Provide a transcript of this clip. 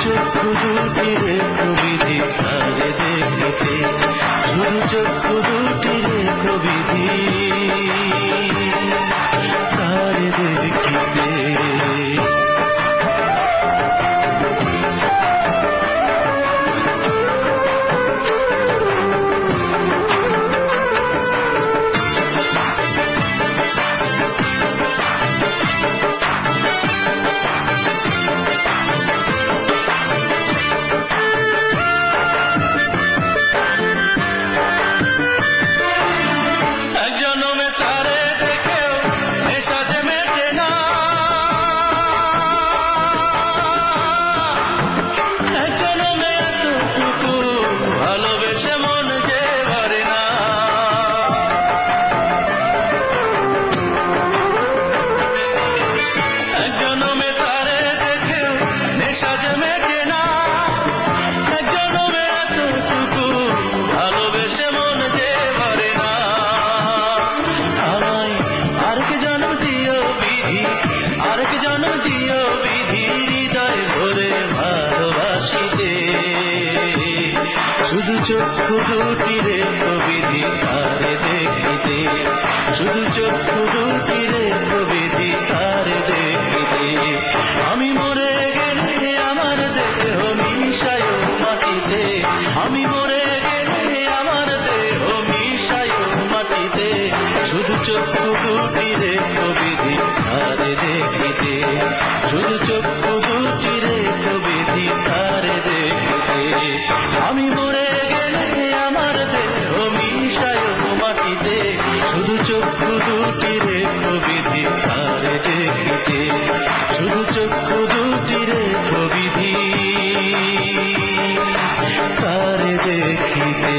চক্ষু দুটি রেখো বিধি তারে দেখিতে, শুধু চক্ষু দুটি রেখো বিধি তারে দেখিতে। শুধু চক্ষু দুটি রেখো বিধি তারে দেখিতে, শুধু চক্ষু দুটি রেখো বিধি তারে দেখিতে। আমি মরে গেলে আমার দেহ মিশায় মাটিতে, আমি মরে গেলে আমার দেহ মিশায় মাটিতে, শুধু চক্ষু দুটি রেখো বিধি তারে দেখিতে, শুধু চক্ষু দুটি রেখো বিধি তারে দেখিতে। আমি মরে গেলে আমার দেহ মিশায় মাটিতে, শুধু চক্ষু দুটি রেখো বিধি তারে দেখিতে, শুধু চক্ষু দুটি রেখো বিধি তারে দেখিতে।